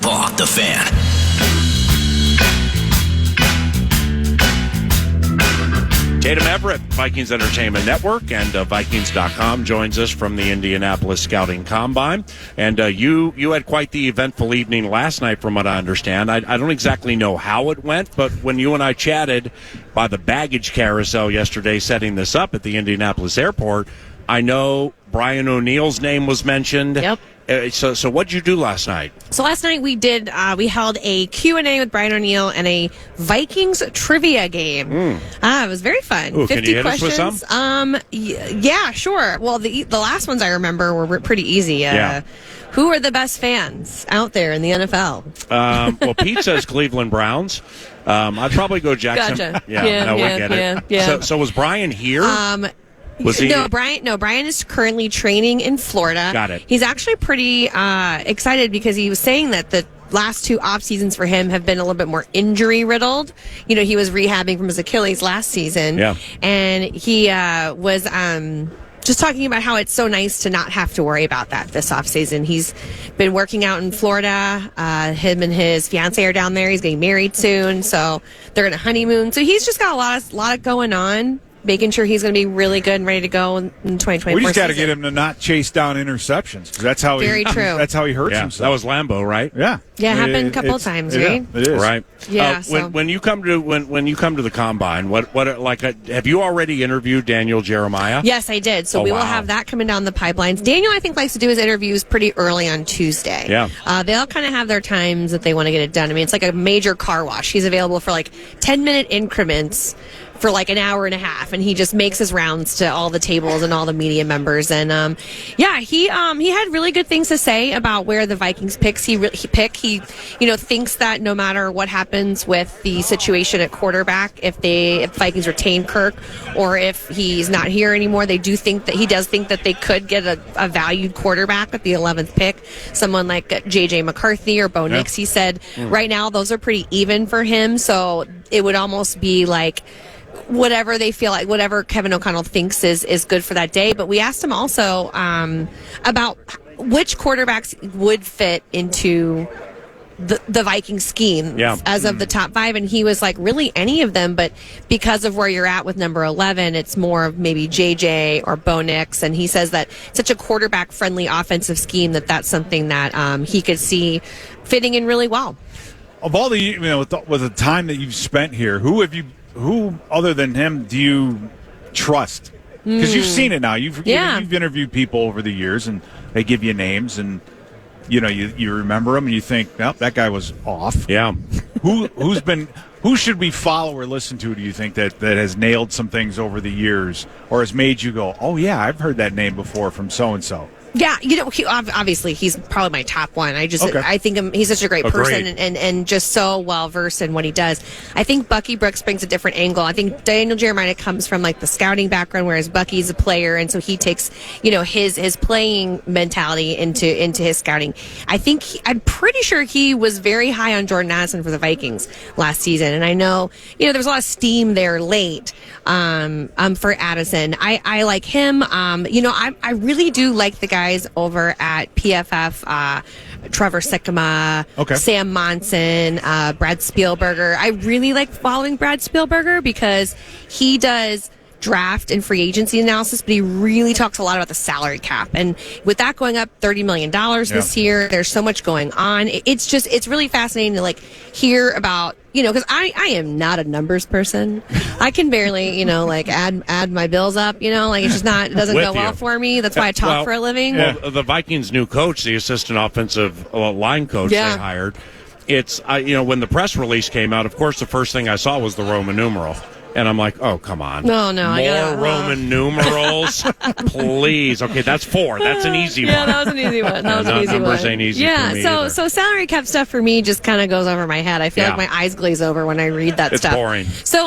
Football, the Fan. Tatum Everett, Vikings Entertainment Network, and Vikings.com joins us from the Indianapolis Scouting Combine. And you had quite the eventful evening last night, from what I understand. I don't exactly know how it went, but when you and I chatted by the baggage carousel yesterday setting this up at the Indianapolis airport, I know Brian O'Neill's name was mentioned. Yep. So what did you do last night? So last night we held a Q&A with Brian O'Neill and a Vikings trivia game. It was very fun. Ooh, 50 can you hit questions. us with some? Yeah, sure. Well, the last ones I remember were pretty easy. Yeah. Who are the best fans out there in the NFL? Well, Pete says Cleveland Browns. I'd probably go Jackson. Gotcha. Yeah, Yeah, we get it. yeah. So was Brian here? Was he? No, Brian is currently training in Florida. Got it. He's actually pretty excited because he was saying that the last two off seasons for him have been a little bit more injury riddled. You know, he was rehabbing from his Achilles last season. Yeah. And he was just talking about how it's so nice to not have to worry about that this off season. He's been working out in Florida. Him and his fiance are down there. He's getting married soon, so they're going to honeymoon. So he's just got a lot going on, making sure he's going to be really good and ready to go in 2024. We just got to get him to not chase down interceptions, because that's how Very true. That's how he hurts Yeah, himself. that was Lambeau, right? Yeah, Yeah, it happened a couple of times, right? It is Right. Yeah, so- When you come to when you come to the combine, have you already interviewed Daniel Jeremiah? Yes, I did. So we will have that coming down the pipelines. Daniel, I think, likes to do his interviews pretty early on Tuesday. Yeah. They all kind of have their times that they want to get it done. I mean, it's like a major car wash. He's available for like 10-minute increments for like an hour and a half, and he just makes his rounds to all the tables and all the media members. And he had really good things to say about where the Vikings picks. He thinks that no matter what happens with the situation at quarterback, if Vikings retain Kirk or if he's not here anymore, he does think that they could get a valued quarterback at the 11th pick, someone like J.J. McCarthy or Bo Nix. He said right now those are pretty even for him, so it would almost be like whatever they feel like, whatever Kevin O'Connell thinks is good for that day. But we asked him also about which quarterbacks would fit into the Viking scheme as of the top 5, and he was like, really any of them, but because of where you're at with number 11, it's more of maybe JJ or Bo Nix, and he says that such a quarterback friendly offensive scheme that's something that he could see fitting in really well. Of all the with the time that you've spent here, who other than him do you trust? Because you've seen it now. You've interviewed people over the years, and they give you names, and you remember them, and you think, well, that guy was off. Yeah. Who should we follow or listen to? Do you think that has nailed some things over the years, or has made you go, oh yeah, I've heard that name before from so and so? Yeah, obviously he's probably my top one. I think he's such a great person and just so well versed in what he does. I think Bucky Brooks brings a different angle. I think Daniel Jeremiah comes from like the scouting background, whereas Bucky's a player, and so he takes his playing mentality into his scouting. I'm pretty sure he was very high on Jordan Addison for the Vikings last season, and I know there was a lot of steam there late for Addison. I like him. I really do like the guys over at PFF, Trevor Sikkema, Sam Monson, Brad Spielberger. I really like following Brad Spielberger because he does draft and free agency analysis, but he really talks a lot about the salary cap. And with that going up $30 million this year, there's so much going on. It's really fascinating to hear about, because I am not a numbers person. I can barely, add my bills up, it just it doesn't go well for me. That's why I talk for a living. Well, the Vikings' new coach, the assistant offensive line coach they hired, it's, when the press release came out, of course, the first thing I saw was the Roman numeral. And I'm like, oh, come on. No. More Roman numerals? Please. Okay, that's 4. That's an easy one. Yeah, that was an easy one. Numbers ain't easy for me either. So salary cap stuff for me just kind of goes over my head. I feel like my eyes glaze over when I read that stuff. It's boring.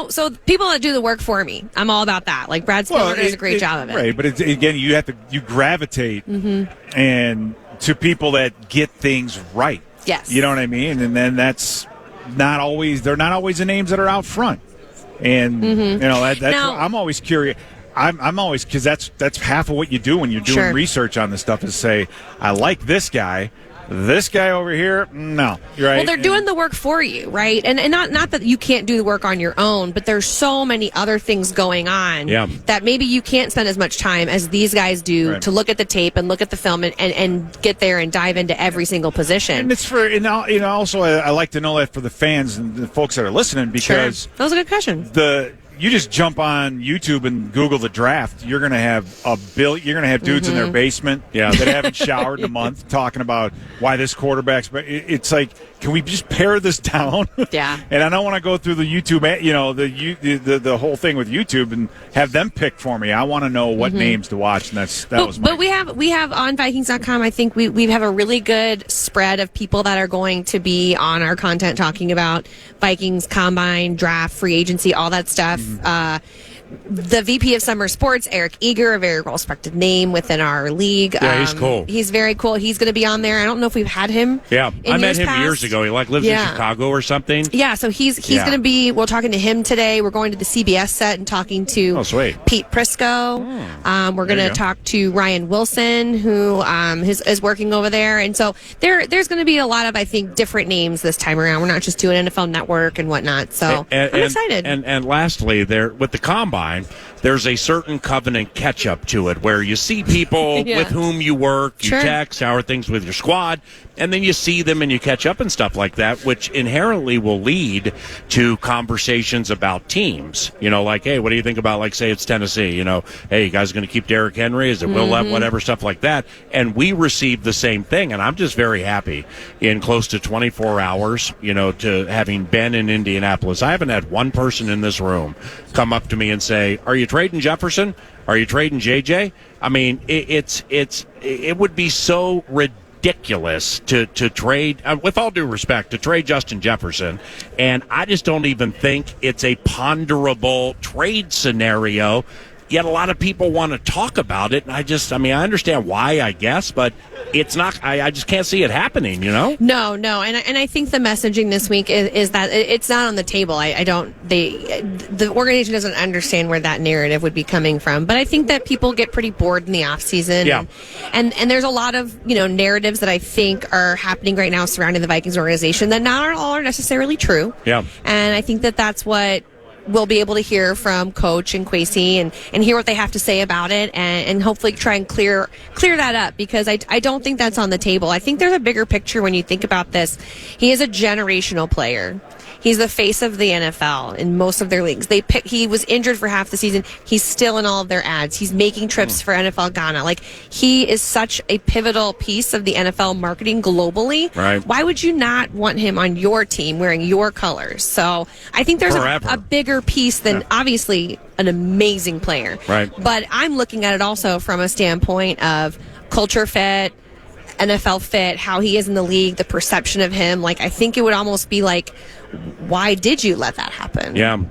So people that do the work for me, I'm all about that. Like Brad Spielberger does a great job of it. Right, but again, you gravitate and to people that get things right. Yes. You know what I mean? And then they're not always the names that are out front. And that's now, I'm always curious. I'm always, because that's half of what you do when you're doing research on this stuff, is say, I like this guy, This guy over here, no. You're right. Well, they're doing the work for you, right? And not that you can't do the work on your own, but there's so many other things going on that maybe you can't spend as much time as these guys do to look at the tape and look at the film and get there and dive into every single position. And it's for, also I like to know that for the fans and the folks that are listening, because that was a good question. You just jump on YouTube and Google the draft. You're going to have you're going to have dudes in their basement that haven't showered in a month talking about why this quarterback's. But it's like, can we just pare this down? Yeah. And I don't want to go through the YouTube, the whole thing with YouTube and have them pick for me. I want to know what names to watch, and that was. But we have on Vikings.com. I think we have a really good spread of people that are going to be on our content talking about Vikings combine, draft, free agency, all that stuff. The VP of Summer Sports, Eric Eager, a very well-respected name within our league. Yeah, he's cool. He's very cool. He's going to be on there. I don't know if we've had him. Yeah, I met him past. years ago. He lives in Chicago or something. Yeah, so he's going to be. We're talking to him today. We're going to the CBS set and talking to Pete Prisco. We're going to talk to Ryan Wilson, who is working over there. And so there's going to be a lot of, I think, different names this time around. We're not just doing NFL Network and whatnot. So I'm excited. And lastly, with the combine, there's a certain covenant catch-up to it where you see people with whom you work, you text, how are things with your squad, and then you see them and you catch up and stuff like that, which inherently will lead to conversations about teams. Like, hey, what do you think about, like, say it's Tennessee? Hey, you guys going to keep Derrick Henry? Is it Will Lev? Whatever, stuff like that. And we received the same thing, and I'm just very happy in close to 24 hours, to having been in Indianapolis. I haven't had one person in this room come up to me and say, are you trading Jefferson? Are you trading JJ? I mean, it would be so ridiculous to trade, with all due respect, to trade Justin Jefferson. And I just don't even think it's a ponderable trade scenario. Yet a lot of people want to talk about it, and I understand why, I guess, but it's not. I just can't see it happening. No, and I think the messaging this week is that it's not on the table. The organization doesn't understand where that narrative would be coming from, but I think that people get pretty bored in the off season, and there's a lot of narratives that I think are happening right now surrounding the Vikings organization that not all are necessarily true. Yeah, and I think that that's what we'll be able to hear from Coach and Kwesi and hear what they have to say about it and hopefully try and clear that up, because I don't think that's on the table. I think there's a bigger picture when you think about this. He is a generational player. He's the face of the NFL in most of their leagues. He was injured for half the season. He's still in all of their ads. He's making trips for NFL Ghana. Like, he is such a pivotal piece of the NFL marketing globally. Right. Why would you not want him on your team wearing your colors? So I think there's a bigger piece than obviously an amazing player. Right. But I'm looking at it also from a standpoint of culture fit, NFL fit, how he is in the league, the perception of him. Like, I think it would almost be like, why did you let that happen? Yeah.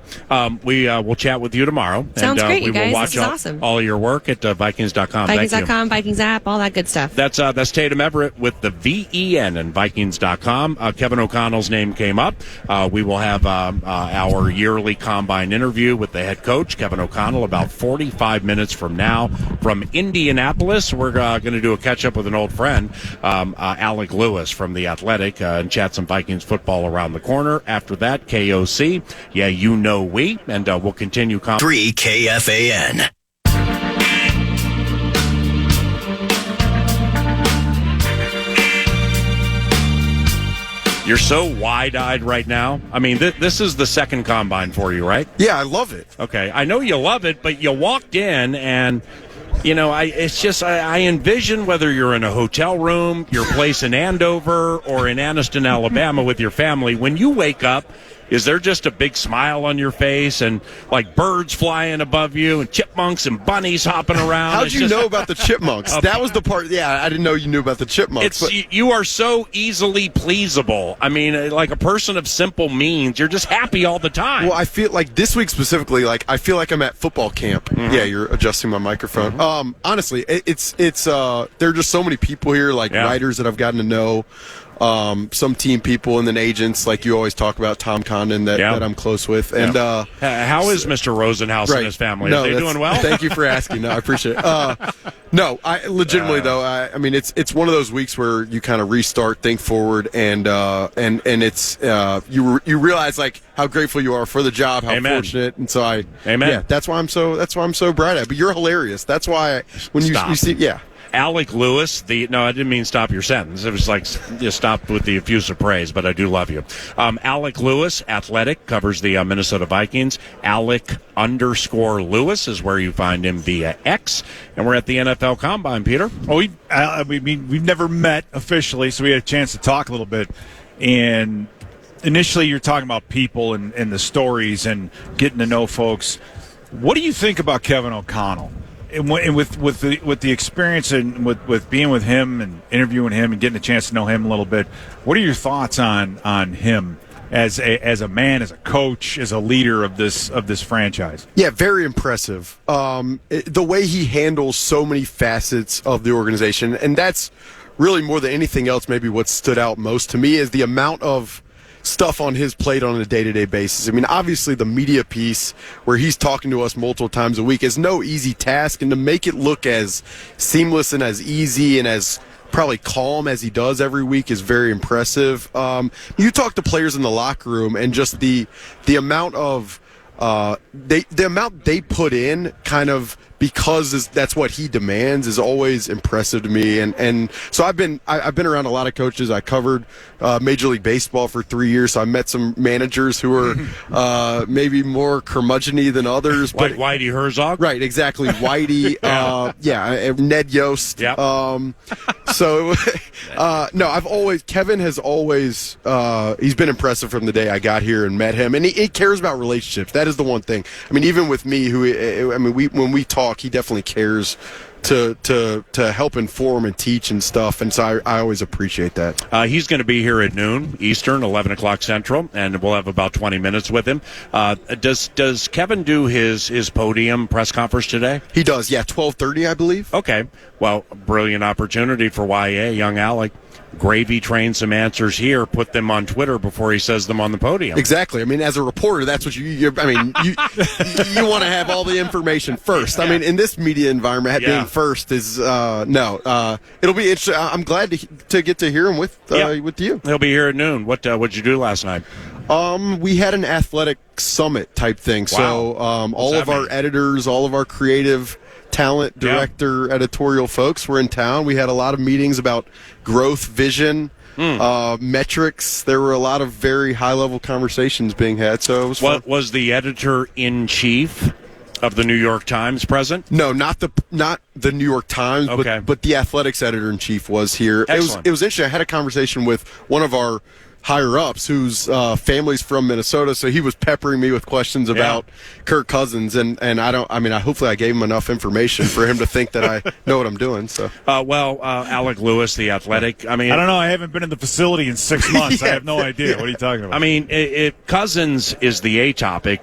We will chat with you tomorrow. Sounds great, we you guys. will watch this is awesome. all of your work at Vikings.com. Vikings.com, Vikings app, all that good stuff. That's Tatum Everett with the VEN and Vikings.com. Kevin O'Connell's name came up. We will have our yearly combine interview with the head coach, Kevin O'Connell, about 45 minutes from now from Indianapolis. We're going to do a catch-up with an old friend, Alec Lewis from The Athletic, and chat some Vikings football around the corner. After that, KOC. Yeah, we. And we'll continue. 3 KFAN. You're so wide-eyed right now. I mean, this is the second combine for you, right? Yeah, I love it. Okay, I know you love it, but you walked in and... I envision whether you're in a hotel room, your place in Andover, or in Anniston, Alabama with your family, when you wake up, is there just a big smile on your face and like birds flying above you and chipmunks and bunnies hopping around? How'd you know about the chipmunks? That was the part. Yeah, I didn't know you knew about the chipmunks. You are so easily pleasable. I mean, like a person of simple means, you're just happy all the time. Well, I feel like this week specifically, like I feel like I'm at football camp. Mm-hmm. Yeah, you're adjusting my microphone. Mm-hmm. Honestly, it's there are just so many people here, like writers that I've gotten to know. some team people, and then agents like you always talk about, Tom Condon that I'm close with. And how is Mr. Rosenhaus and his family? Are they doing well? Thank you for asking. No, I appreciate it. No, I legitimately though. I mean, it's one of those weeks where you kind of restart, think forward, and it's you realize like how grateful you are for the job, how fortunate, and so Amen. Yeah, that's why I'm so bright at. But you're hilarious. That's why when you see Alec Lewis, no, I didn't mean stop your sentence. It was like just stop with the effusive praise, but I do love you. Alec Lewis, athletic, covers the Minnesota Vikings. Alec_Lewis is where you find him via X. And we're at the NFL Combine, Peter. Well, we've never met officially, so we had a chance to talk a little bit. And initially you're talking about people and the stories and getting to know folks. What do you think about Kevin O'Connell? And with the experience and with being with him and interviewing him and getting a chance to know him a little bit, what are your thoughts on him as a man, as a coach, as a leader of this franchise? Yeah, very impressive. The way he handles so many facets of the organization, and that's really more than anything else, maybe what stood out most to me is the amount of stuff on his plate on a day-to-day basis. I mean, obviously the media piece where he's talking to us multiple times a week is no easy task, and to make it look as seamless and as easy and as probably calm as he does every week is very impressive. You talk to players in the locker room and just the amount of the amount they put in kind of because that's what he demands is always impressive to me. And so I've been around a lot of coaches. I covered Major League Baseball for 3 years, so I met some managers who are maybe more curmudgeon-y than others. Like Whitey Herzog? Right, exactly. Whitey, Ned Yost. Yep. Kevin has always, he's been impressive from the day I got here and met him. And he cares about relationships. That is the one thing. I mean, even with me, when we talk, he definitely cares to help inform and teach and stuff, and so I always appreciate that. He's going to be here at noon Eastern, 11 o'clock Central, and we'll have about 20 minutes with him. Does Kevin do his podium press conference today? He does, yeah, 12:30, I believe. Okay, well, brilliant opportunity for YA, young Alec. Gravy train some answers here, put them on Twitter before he says them on the podium. Exactly. I mean, as a reporter, that's what you want to have all the information first. Yeah. I mean, in this media environment, being first is it'll be interesting. I'm glad to get to hear him with you. He'll be here at noon. What'd you do last night? We had an athletic summit type thing. Wow. So all of our editors, all of our creative talent director, editorial folks were in town. We had a lot of meetings about growth, vision, metrics. There were a lot of very high-level conversations being had, so it was fun. Was the editor-in-chief of the New York Times present? No, not the New York Times, but the athletics editor-in-chief was here. Excellent. It was interesting. I had a conversation with one of our higher-ups whose family's from Minnesota, so he was peppering me with questions about Kirk Cousins, and hopefully I gave him enough information for him to think that I know what I'm doing. So, Alec Lewis, the athletic, I don't know, I haven't been in the facility in 6 months. I have no idea. What are you talking about? I mean, Cousins is the A topic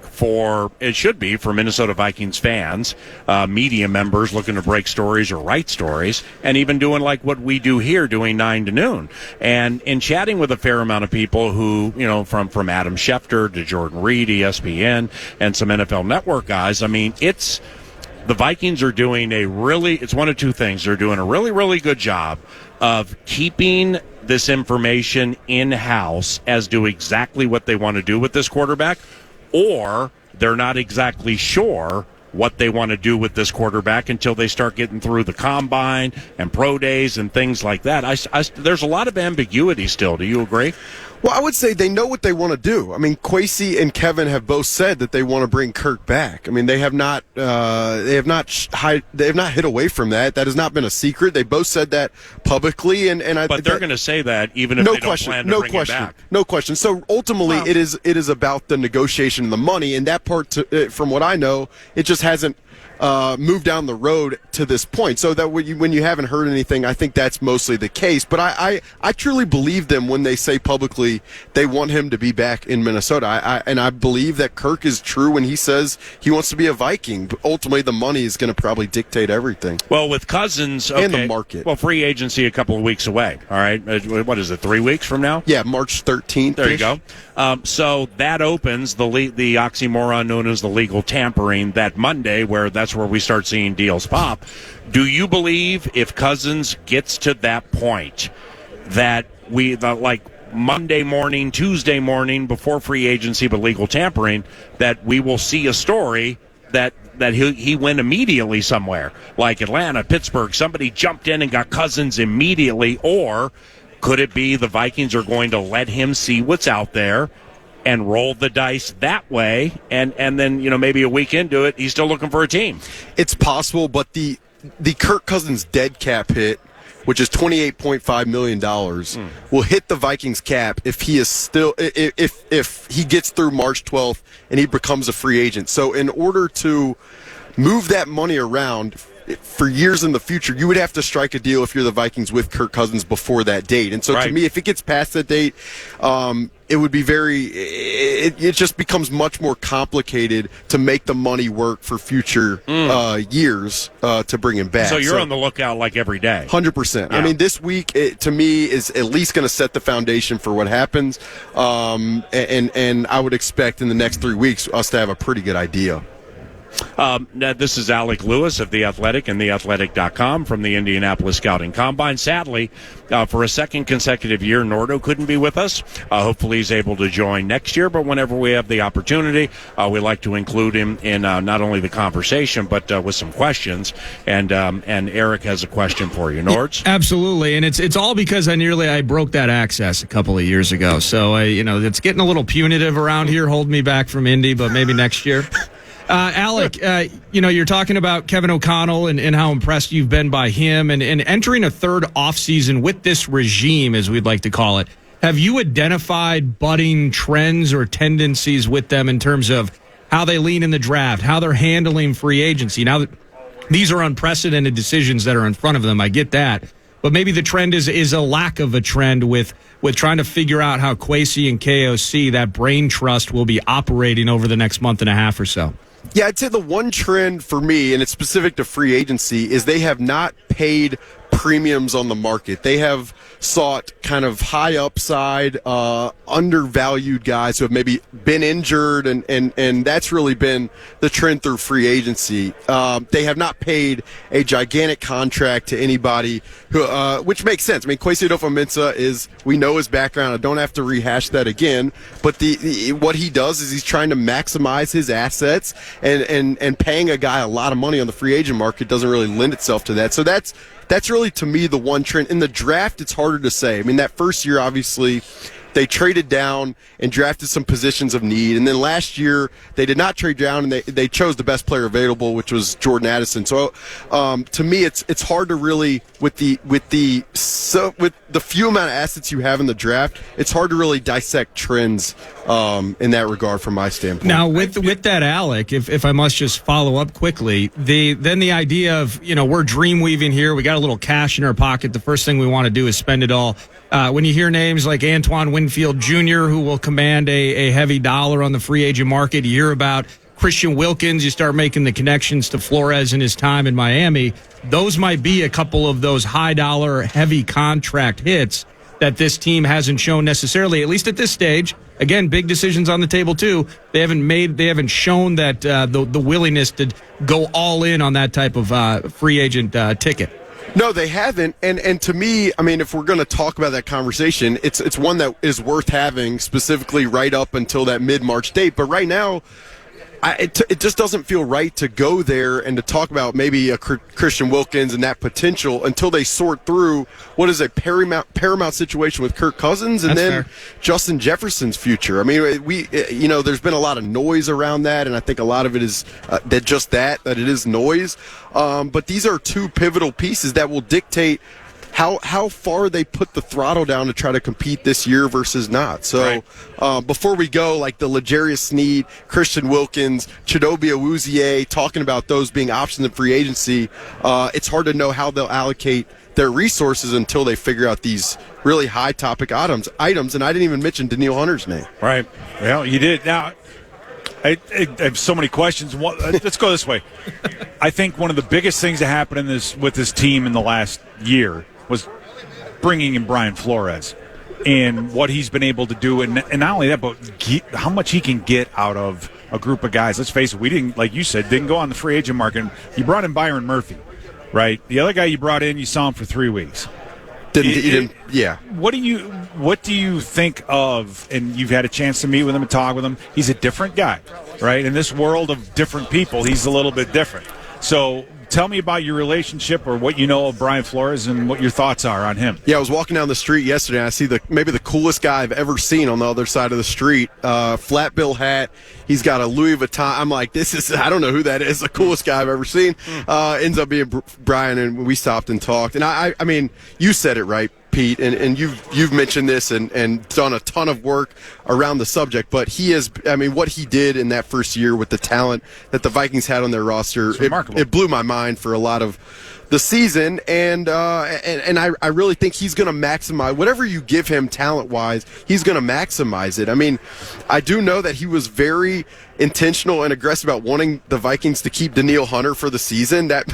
it should be for Minnesota Vikings fans, media members looking to break stories or write stories, and even doing like what we do here, doing 9 to noon. And in chatting with a fair amount of people who, from Adam Schefter to Jordan Reed, ESPN, and some NFL Network guys, I mean, the Vikings are doing it's one of two things. They're doing a really, really good job of keeping this information in-house as to exactly what they want to do with this quarterback, or they're not exactly sure what they want to do with this quarterback until they start getting through the combine and pro days and things like that. There's a lot of ambiguity still. Do you agree? Well, I would say they know what they want to do. I mean, Kwesi and Kevin have both said that they want to bring Kirk back. I mean, they have not hid away from that. That has not been a secret. They both said that publicly, but they're going to say that even if they don't plan to bring him back. No question. So ultimately, it is about the negotiation and the money, and that part, from what I know, it just hasn't move down the road to this point. So that when you haven't heard anything, I think that's mostly the case. But I truly believe them when they say publicly they want him to be back in Minnesota. And I believe that Kirk is true when he says he wants to be a Viking. But ultimately, the money is going to probably dictate everything. Well, with Cousins, okay, and the market. Well, free agency a couple of weeks away. All right, what is it? 3 weeks from now? Yeah, March 13th. There you go. So that opens the oxymoron known as the legal tampering that Monday, that's where we start seeing deals pop. Do you believe if Cousins gets to that point that like Monday morning, Tuesday morning, before free agency but legal tampering, that we will see a story that he went immediately somewhere, like Atlanta, Pittsburgh, somebody jumped in and got Cousins immediately, or could it be the Vikings are going to let him see what's out there and roll the dice that way, and then maybe a week into it, he's still looking for a team? It's possible, but the Kirk Cousins dead cap hit, which is $28.5 million, will hit the Vikings cap if he is still if he gets through March 12th and he becomes a free agent. So in order to move that money around for years in the future, you would have to strike a deal if you're the Vikings with Kirk Cousins before that date. And so to me, if it gets past that date, it would be it just becomes much more complicated to make the money work for future years to bring him back. So you're on the lookout like every day. 100%. Yeah. I mean, this week, to me, is at least going to set the foundation for what happens. And I would expect in the next 3 weeks us to have a pretty good idea. This is Alec Lewis of The Athletic and TheAthletic.com from the Indianapolis Scouting Combine. Sadly, for a second consecutive year, Nordo couldn't be with us. Hopefully he's able to join next year, but whenever we have the opportunity, we like to include him in not only the conversation, but with some questions. And Eric has a question for you. Nords? Absolutely, and it's all because I broke that access a couple of years ago. So, it's getting a little punitive around here, holding me back from Indy, but maybe next year. Alec, you're talking about Kevin O'Connell and how impressed you've been by him and entering a third offseason with this regime, as we'd like to call it. Have you identified budding trends or tendencies with them in terms of how they lean in the draft, how they're handling free agency? Now, these are unprecedented decisions that are in front of them. I get that. But maybe the trend is a lack of a trend with trying to figure out how Kwesi and KOC, that brain trust, will be operating over the next month and a half or so. Yeah, I'd say the one trend for me, and it's specific to free agency, is they have not paid premiums on the market. They have sought kind of high upside, undervalued guys who have maybe been injured, and that's really been the trend through free agency. They have not paid a gigantic contract to anybody, who, which makes sense. I mean, Kwesi Adofo-Mensah we know his background. I don't have to rehash that again. But what he does is he's trying to maximize his assets, and paying a guy a lot of money on the free agent market doesn't really lend itself to that. So that's really, to me, the one trend. In the draft, it's harder to say. I mean, that first year, obviously, they traded down and drafted some positions of need. And then last year, they did not trade down, and they chose the best player available, which was Jordan Addison. So, to me, it's hard to really, with the few amount of assets you have in the draft, it's hard to really dissect trends in that regard from my standpoint. Now, with that, Alec, if I must just follow up quickly, then the idea of, we're dream weaving here, we got a little cash in our pocket, the first thing we want to do is spend it all. When you hear names like Antoine Winfield Jr., who will command a heavy dollar on the free agent market, you hear about Christian Wilkins, you start making the connections to Flores in his time in Miami. Those might be a couple of those high dollar, heavy contract hits that this team hasn't shown necessarily, at least at this stage. Again, big decisions on the table too. They haven't shown that the willingness to go all in on that type of free agent ticket. No, they haven't. And to me, I mean, if we're going to talk about that conversation, it's one that is worth having specifically right up until that mid-March date. But right now, it just doesn't feel right to go there and to talk about maybe a Christian Wilkins and that potential until they sort through what is a paramount situation with Kirk Cousins and then Justin Jefferson's future. I mean, there's been a lot of noise around that, and I think a lot of it is that it is noise. But these are two pivotal pieces that will dictate how far they put the throttle down to try to compete this year versus not. So before we go, like the L'Jarius Sneed, Christian Wilkins, Chidobe Awuzie, talking about those being options in free agency, it's hard to know how they'll allocate their resources until they figure out these really high topic items. And I didn't even mention Daniil Hunter's name. Right. Well, you did. Now, I have so many questions. Let's go this way. I think one of the biggest things that happened with this team in the last year was bringing in Brian Flores and what he's been able to do. And not only that, but how much he can get out of a group of guys. Let's face it, we didn't, like you said, didn't go on the free agent market. You brought in Byron Murphy, right? The other guy you brought in, you saw him for 3 weeks. Yeah. What do you think of? And you've had a chance to meet with him and talk with him. He's a different guy, right? In this world of different people, he's a little bit different. So tell me about your relationship or what you know of Brian Flores and what your thoughts are on him. Yeah, I was walking down the street yesterday, and I see maybe the coolest guy I've ever seen on the other side of the street. Flat bill hat. He's got a Louis Vuitton. I'm like, I don't know who that is. The coolest guy I've ever seen. Ends up being Brian, and we stopped and talked. And I mean, you said it right, Pete, and you've mentioned this and done a ton of work around the subject, but what he did in that first year with the talent that the Vikings had on their roster, it blew my mind for a lot of the season, and I really think he's going to maximize whatever you give him talent-wise. He's going to maximize it. I mean, I do know that he was very intentional and aggressive about wanting the Vikings to keep Daniil Hunter for the season. That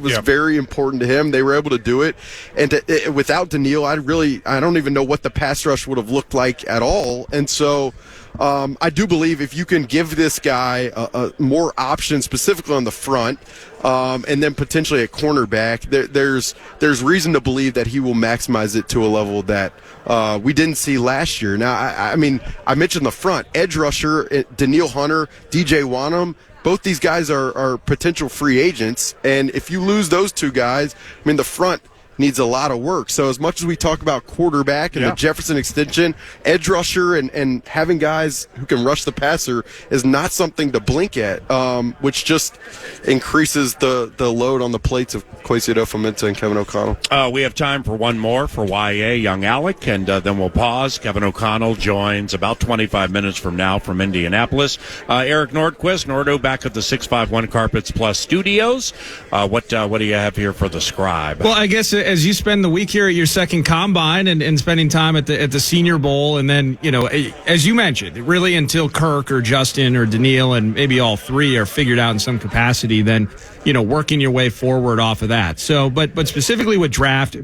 was very important to him. They were able to do it, and without Daniil, I don't even know what the pass rush would have looked like at all. And so I do believe if you can give this guy more options, specifically on the front, and then potentially at cornerback, there's reason to believe that he will maximize it to a level that we didn't see last year. Now, I mean, I mentioned the front. Edge rusher, Daniil Hunter, DJ Wanham, both these guys are potential free agents, and if you lose those two guys, I mean, the front needs a lot of work. So as much as we talk about quarterback and the Jefferson extension, edge rusher and having guys who can rush the passer is not something to blink at, which just increases the load on the plates of Kwesi Adofo-Mensah and Kevin O'Connell. We have time for one more for YA, young Alec, and then we'll pause. Kevin O'Connell joins about 25 minutes from now from Indianapolis. Eric Nordquist, Nordo, back at the 651 Carpets Plus studios. What do you have here for the scribe? Well, I guess as you spend the week here at your second combine and spending time at the Senior Bowl, and then, as you mentioned, really until Kirk or Justin or Daniil and maybe all three are figured out in some capacity, then, working your way forward off of that. So, but specifically with draft,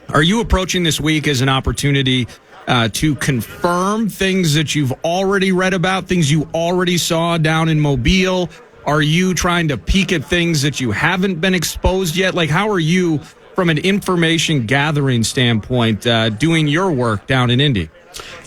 are you approaching this week as an opportunity to confirm things that you've already read about, things you already saw down in Mobile? Are you trying to peek at things that you haven't been exposed yet? Like, how are you, from an information gathering standpoint, doing your work down in Indy?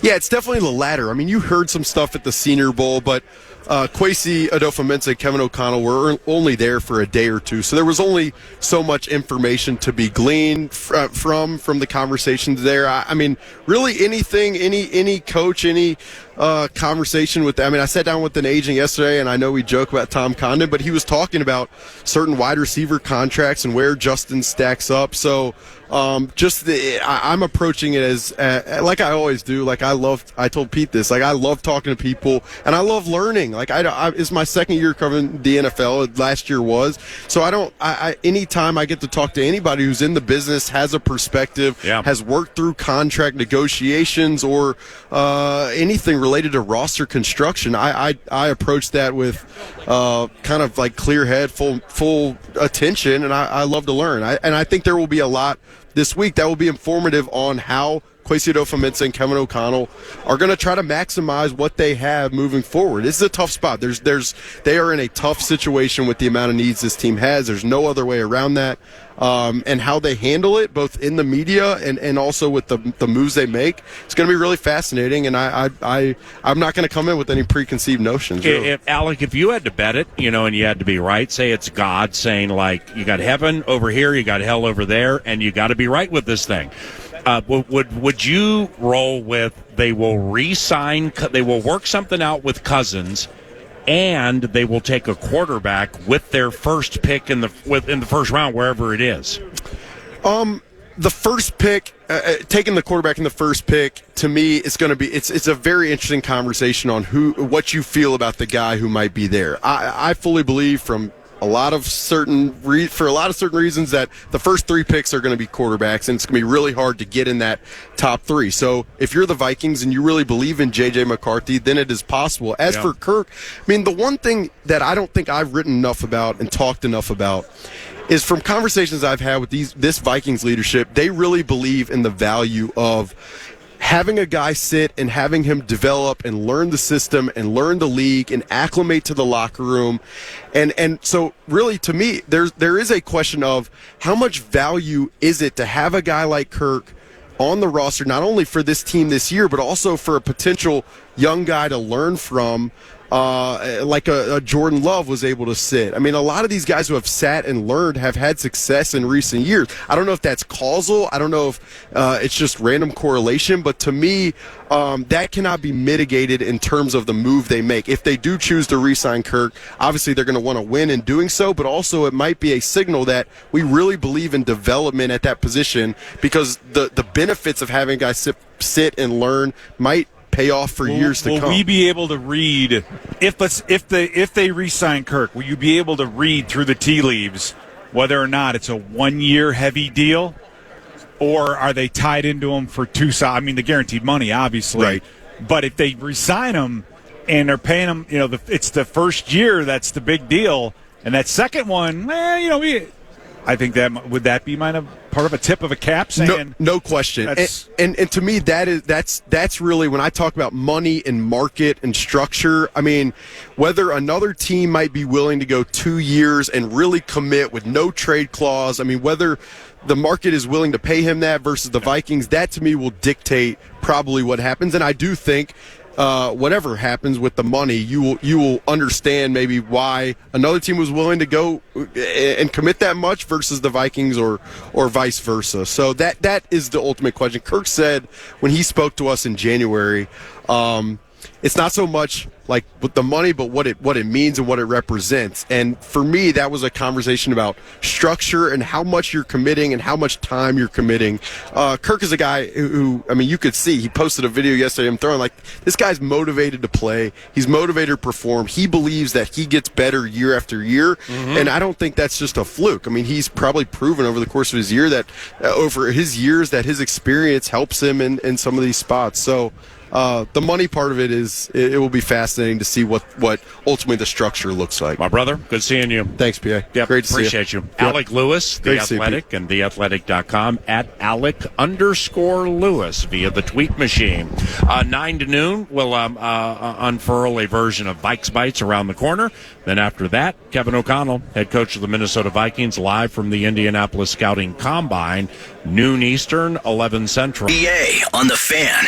Yeah, it's definitely the latter. I mean, you heard some stuff at the Senior Bowl, but Kwesi Adofo-Mensah and Kevin O'Connell were only there for a day or two, so there was only so much information to be gleaned from the conversations there. I mean, really anything, any coach, any conversation with, I sat down with an agent yesterday, and I know we joke about Tom Condon, but he was talking about certain wide receiver contracts and where Justin stacks up. So I'm approaching it as like I always do. Like I told Pete this, like I love talking to people and I love learning. Like it's my second year covering the NFL. Last year was. So anytime I get to talk to anybody who's in the business, has a perspective, has worked through contract negotiations or anything related to roster construction, I approach that with kind of like clear head, full attention, and I love to learn. And I think there will be a lot this week that will be informative on how Kwesi Adofo-Mensah and Kevin O'Connell are going to try to maximize what they have moving forward. This is a tough spot. They are in a tough situation with the amount of needs this team has. There's no other way around that. And how they handle it, both in the media and also with the moves they make, it's going to be really fascinating. And I'm not going to come in with any preconceived notions. Really. Alec, if you had to bet it, and you had to be right, say it's God saying, like, you got heaven over here, you got hell over there, and you got to be right with this thing. Would you roll with they will re-sign, they will work something out with Cousins, and they will take a quarterback with their first pick in the first round, wherever it is? the first pick, taking the quarterback in the first pick, to me, it's going to be it's a very interesting conversation on what you feel about the guy who might be there. I fully believe for a lot of certain reasons that the first 3 picks are going to be quarterbacks, and it's going to be really hard to get in that top 3. So if you're the Vikings and you really believe in J.J. McCarthy, then it is possible. As for Kirk, I mean, the one thing that I don't think I've written enough about and talked enough about is from conversations I've had with this Vikings leadership, they really believe in the value of having a guy sit and having him develop and learn the system and learn the league and acclimate to the locker room. And so really, to me, there is a question of how much value is it to have a guy like Kirk on the roster, not only for this team this year, but also for a potential young guy to learn from, like a Jordan Love was able to sit. I mean, a lot of these guys who have sat and learned have had success in recent years. I don't know if that's causal. I don't know if it's just random correlation. But to me, that cannot be mitigated in terms of the move they make. If they do choose to re-sign Kirk, obviously they're going to want to win in doing so. But also it might be a signal that we really believe in development at that position, because the benefits of having guys sit and learn might pay off for years to come. Will we be able to read if they re-sign Kirk? Will you be able to read through the tea leaves whether or not it's a 1-year heavy deal, or are they tied into him for 2? I mean, the guaranteed money, obviously, right? But if they re-sign him and they're paying him, it's the first year that's the big deal, and that second one, I think would that be part of a tip of a cap saying no question. And to me that's really when I talk about money and market and structure. I mean, whether another team might be willing to go 2 years and really commit with no trade clause. I mean, whether the market is willing to pay him that versus the Vikings, that to me will dictate probably what happens. And I do think whatever happens with the money, you will understand maybe why another team was willing to go and commit that much versus the Vikings or vice versa. So that is the ultimate question. Kirk said when he spoke to us in January, it's not so much like with the money, but what it means and what it represents. And for me, that was a conversation about structure and how much you're committing and how much time you're committing. Kirk is a guy who, I mean, you could see, he posted a video yesterday of him throwing, like, this guy's motivated to play. He's motivated to perform. He believes that he gets better year after year. Mm-hmm. And I don't think that's just a fluke. I mean, he's probably proven over the course of his year that over his years that his experience helps him in some of these spots. So, the money part of it it will be fascinating to see what ultimately the structure looks like. My brother, good seeing you. Thanks, PA. Yep, great to appreciate see you. Yep. Alec Lewis, The Athletic, and TheAthletic.com, at Alec_Lewis via the tweet machine. 9 to noon, we'll unfurl a version of Vikes Bites around the corner. Then after that, Kevin O'Connell, head coach of the Minnesota Vikings, live from the Indianapolis Scouting Combine, noon Eastern, 11 Central. EA on the Fan.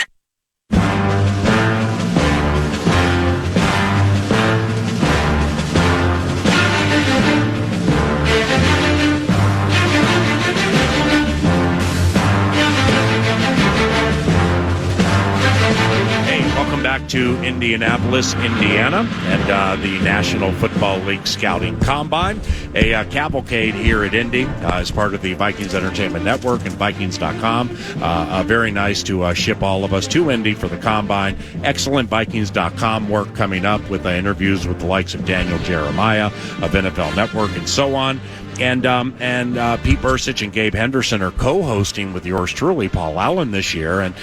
Back to Indianapolis, Indiana, and the National Football League Scouting Combine. A cavalcade here at Indy as part of the Vikings Entertainment Network and Vikings.com. Very nice to ship all of us to Indy for the Combine. Excellent Vikings.com work coming up with interviews with the likes of Daniel Jeremiah of NFL Network and so on. And Pete Bursich and Gabe Henderson are co-hosting with yours truly, Paul Allen, this year. And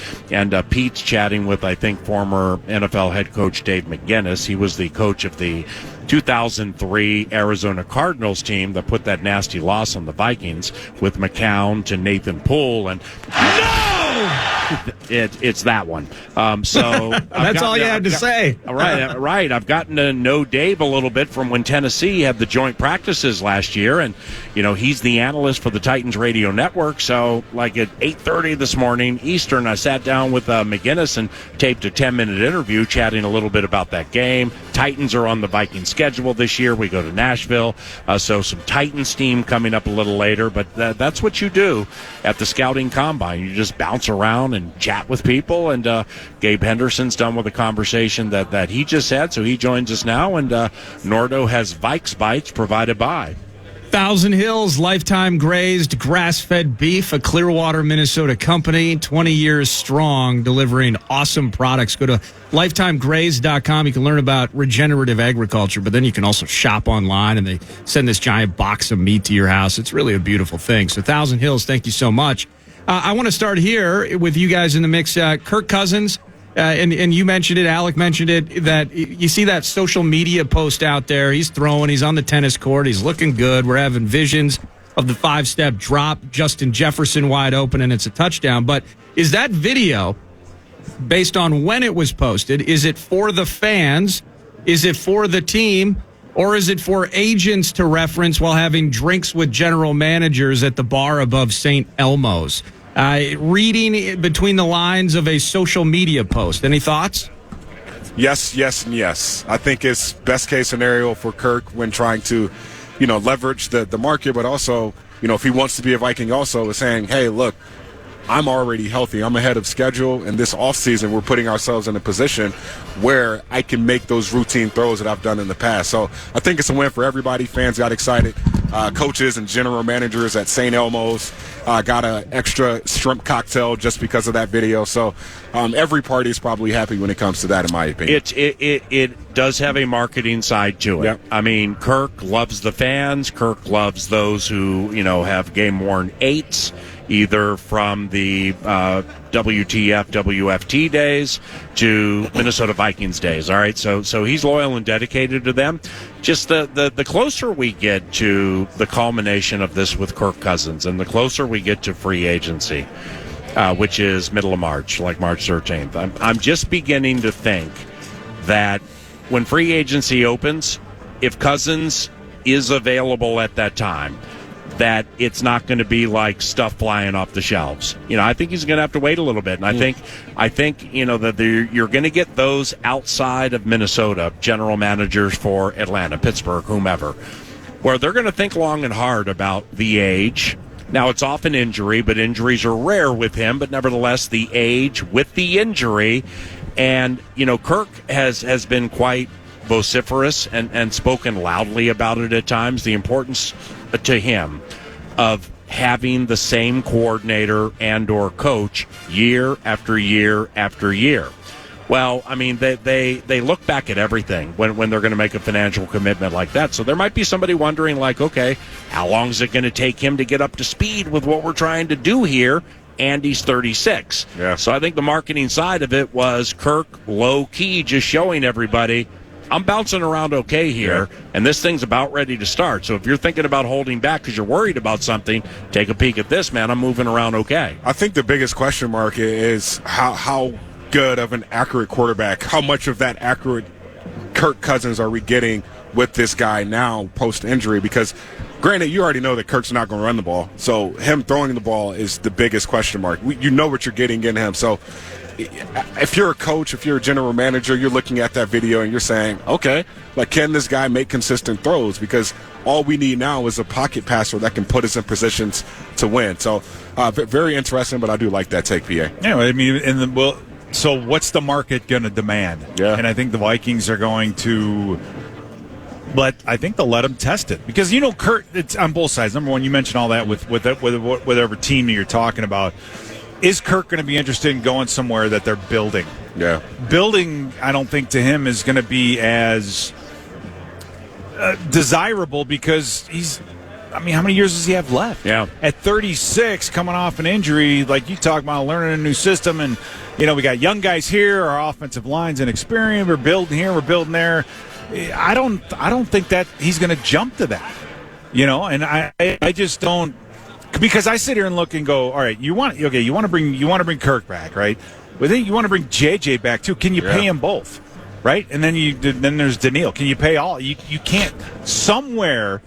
Pete's chatting with, I think, former NFL head coach Dave McGinnis. He was the coach of the 2003 Arizona Cardinals team that put that nasty loss on the Vikings with McCown to Nathan Poole. And it's that one. So that's all you had to say. Right. I've gotten to know Dave a little bit from when Tennessee had the joint practices last year, and he's the analyst for the Titans radio network. So, like at 8:30 this morning Eastern, I sat down with McGinnis and taped a 10-minute interview, chatting a little bit about that game. Titans are on the Vikings schedule this year. We go to Nashville, so some Titans steam coming up a little later. But that's what you do at the Scouting Combine. You just bounce around and chat with people, and Gabe Henderson's done with a conversation that he just had, so he joins us now, and Nordo has Vikes Bites provided by Thousand Hills, lifetime grazed, grass-fed beef, a Clearwater, Minnesota company, 20 years strong, delivering awesome products. Go to lifetimegraze.com. You can learn about regenerative agriculture, but then you can also shop online, and they send this giant box of meat to your house. It's really a beautiful thing. So Thousand Hills, thank you so much. I want to start here with you guys in the mix. Kirk Cousins, and you mentioned it, Alec mentioned it, that you see that social media post out there. He's throwing, he's on the tennis court, he's looking good. We're having visions of the 5-step drop, Justin Jefferson wide open, and it's a touchdown. But is that video, based on when it was posted, is it for the fans, is it for the team, or is it for agents to reference while having drinks with general managers at the bar above St. Elmo's? Reading between the lines of a social media post. Any thoughts? Yes, yes, and yes. I think it's best case scenario for Kirk when trying to, leverage the market, but also, if he wants to be a Viking also, is saying, hey, look, I'm already healthy. I'm ahead of schedule. And this offseason, we're putting ourselves in a position where I can make those routine throws that I've done in the past. So I think it's a win for everybody. Fans got excited. Coaches and general managers at St. Elmo's got an extra shrimp cocktail just because of that video. So every party is probably happy when it comes to that, in my opinion. It does have a marketing side to it. Yep. I mean, Kirk loves the fans. Kirk loves those who, have game-worn 8s, either from the WTF, WFT days to Minnesota Vikings days. All right, so he's loyal and dedicated to them. Just the closer we get to the culmination of this with Kirk Cousins, and the closer we get to free agency, which is middle of March, like March 13th, I'm just beginning to think that when free agency opens, if Cousins is available at that time, that it's not going to be like stuff flying off the shelves. I think he's going to have to wait a little bit. And I think that you're going to get those outside of Minnesota general managers for Atlanta, Pittsburgh, whomever, where they're going to think long and hard about the age. Now, it's often injury, but injuries are rare with him. But nevertheless, the age with the injury. And, Kirk has been quite vociferous and spoken loudly about it at times, the importance to him of having the same coordinator and or coach year after year after year. Well, I mean, they look back at everything when they're going to make a financial commitment like that. So there might be somebody wondering, like, okay, how long is it going to take him to get up to speed with what we're trying to do here? And he's 36. Yeah. So I think the marketing side of it was Kirk low-key just showing everybody, I'm bouncing around okay here, and this thing's about ready to start. So if you're thinking about holding back because you're worried about something, take a peek at this, man. I'm moving around okay. I think the biggest question mark is how good of an accurate quarterback, how much of that accurate Kirk Cousins are we getting with this guy now post-injury? Because granted, you already know that Kirk's not going to run the ball. So him throwing the ball is the biggest question mark. You know what you're getting in him. So if you're a coach, if you're a general manager, you're looking at that video and you're saying, okay, can this guy make consistent throws? Because all we need now is a pocket passer that can put us in positions to win. So very interesting, but I do like that take, PA. Yeah, I mean, so what's the market going to demand? Yeah. And I think the Vikings are going to they'll let him test it. Because, Kurt, it's on both sides. Number one, you mentioned all that with whatever team you're talking about. Is Kirk going to be interested in going somewhere that they're building? Yeah. Building, I don't think to him is going to be as desirable because how many years does he have left? Yeah. At 36, coming off an injury, like you talk about learning a new system, and, we got young guys here, our offensive line's inexperienced, we're building here, we're building there. I don't think that he's going to jump to that, and I just don't. Because I sit here and look and go, all right, you want to bring Kirk back, right? But then you want to bring JJ back too. Can you pay them both, right? And then there's Daniil. Can you pay all? You can't. Somewhere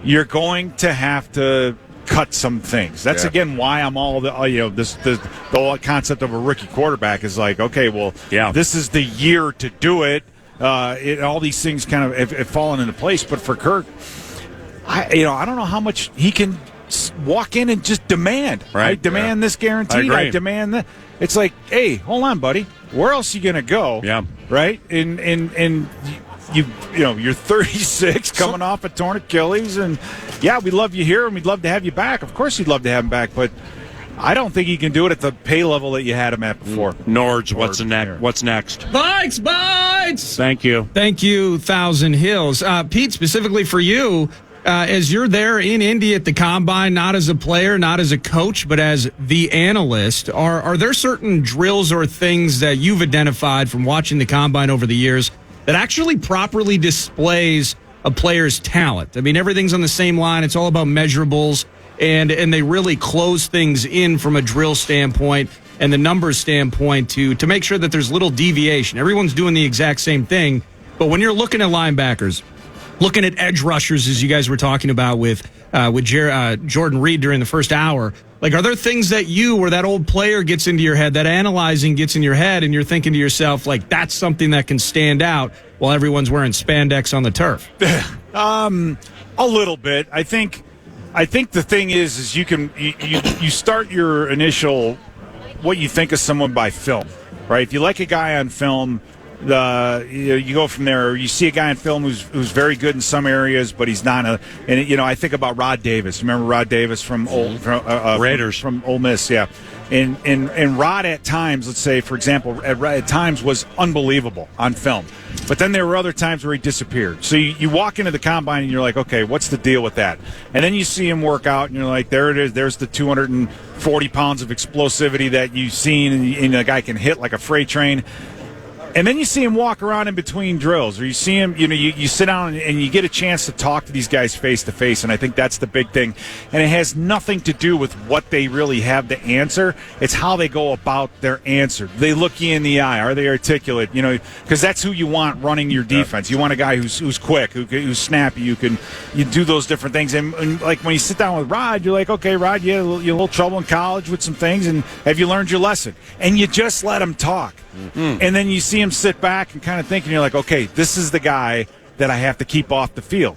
you're going to have to cut some things. That's again why I'm all the whole concept of a rookie quarterback is like, okay, well, this is the year to do it. All these things kind of have fallen into place. But for Kirk, I don't know how much he can walk in and just demand. Right. I demand this guaranteed. I demand that. It's like, hey, hold on, buddy. Where else are you going to go? Yeah. Right? And you're 36, coming off a torn Achilles, and yeah, we love you here and we'd love to have you back. Of course, you'd love to have him back, but I don't think he can do it at the pay level that you had him at before. Norge, what's next? Vikes Bites! Thank you, Thousand Hills. Pete, specifically for you, as you're there in Indy at the Combine, not as a player, not as a coach, but as the analyst, are there certain drills or things that you've identified from watching the Combine over the years that actually properly displays a player's talent? I mean, everything's on the same line. It's all about measurables, and they really close things in from a drill standpoint and the numbers standpoint to make sure that there's little deviation. Everyone's doing the exact same thing, but when you're looking at linebackers, looking at edge rushers, as you guys were talking about with Jordan Reed during the first hour, like, are there things that where that old player gets into your head, that analyzing gets in your head, and you're thinking to yourself, like, that's something that can stand out while everyone's wearing spandex on the turf? A little bit. I think the thing is you start your initial what you think of someone by film, right? If you like a guy on film, you go from there. You see a guy in film who's very good in some areas, but he's not I think about Rod Davis. Remember Rod Davis from Raiders, from Ole Miss, yeah. And Rod at times, let's say for example, at times was unbelievable on film, but then there were other times where he disappeared. So you walk into the Combine and you're like, okay, what's the deal with that? And then you see him work out and you're like, there it is. There's the 240 pounds of explosivity that you've seen, and the guy can hit like a freight train. And then you see him walk around in between drills, or you see him, you sit down and you get a chance to talk to these guys face to face, and I think that's the big thing. And it has nothing to do with what they really have to answer. It's how they go about their answer. They look you in the eye. Are they articulate? Because that's who you want running your defense. You want a guy who's quick, who's snappy. You do those different things. And like when you sit down with Rod, you're like, okay, Rod, you had a little trouble in college with some things, and have you learned your lesson? And you just let him talk. Mm-hmm. And then you see him sit back and kind of think, and you're like, okay, this is the guy that I have to keep off the field.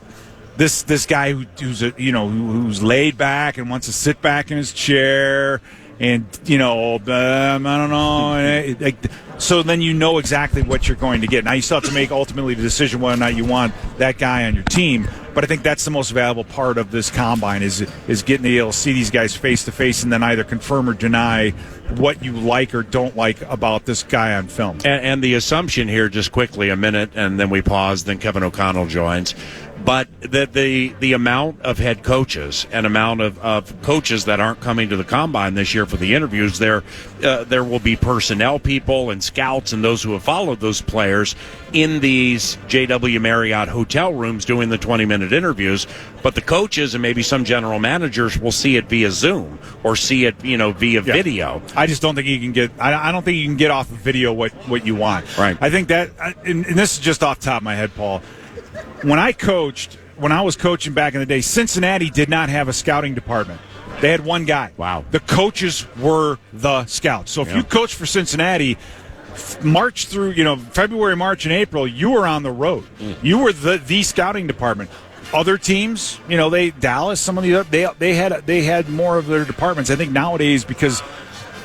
This guy who's laid back and wants to sit back in his chair, and I don't know. So then you know exactly what you're going to get. Now you still have to make ultimately the decision whether or not you want that guy on your team. But I think that's the most valuable part of this Combine is getting to be able to see these guys face to face and then either confirm or deny what you like or don't like about this guy on film. And the assumption here, just quickly, a minute, and then we pause, then Kevin O'Connell joins. But the amount of head coaches and amount of coaches that aren't coming to the Combine this year for the interviews, there will be personnel people and scouts and those who have followed those players in these JW Marriott hotel rooms doing the 20-minute interviews. But the coaches and maybe some general managers will see it via Zoom or see it via video. I just don't think you can get. I don't think you can get off of video what you want. Right. I think that, and this is just off the top of my head, Paul. When I was coaching back in the day, Cincinnati did not have a scouting department. They had one guy. Wow. The coaches were the scouts. So if you coach for Cincinnati, March through February, March, and April, you were on the road. You were the scouting department. Other teams, Dallas, some of the they had more of their departments. I think nowadays, because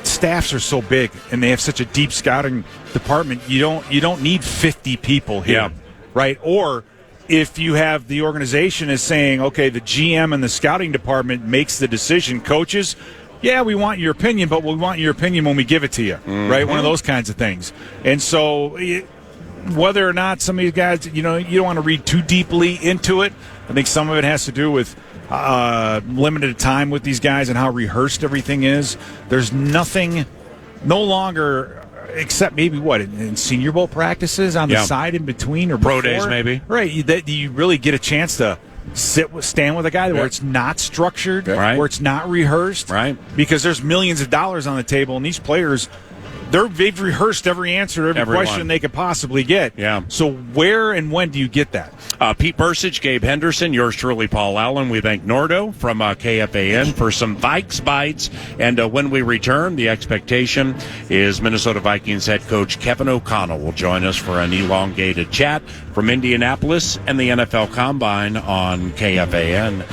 staffs are so big and they have such a deep scouting department, you don't need 50 people here, right? Or if you have the organization is saying, okay, the GM and the scouting department makes the decision, coaches, yeah, we want your opinion, but we want your opinion when we give it to you, right? One of those kinds of things. And so whether or not some of these guys, you don't want to read too deeply into it. I think some of it has to do with limited time with these guys and how rehearsed everything is. There's nothing, no longer, except maybe in Senior Bowl practices on the side in between or pro before, days maybe, right? That you really get a chance to stand with a guy where it's not structured, where it's not rehearsed, right? Because there's millions of dollars on the table, and these players, they've rehearsed every answer, every question they could possibly get. Yeah. So where and when do you get that? Pete Persich, Gabe Henderson, yours truly, Paul Allen. We thank Nordo from KFAN for some Vikes Bites. And when we return, the expectation is Minnesota Vikings head coach Kevin O'Connell will join us for an elongated chat from Indianapolis and the NFL Combine on KFAN.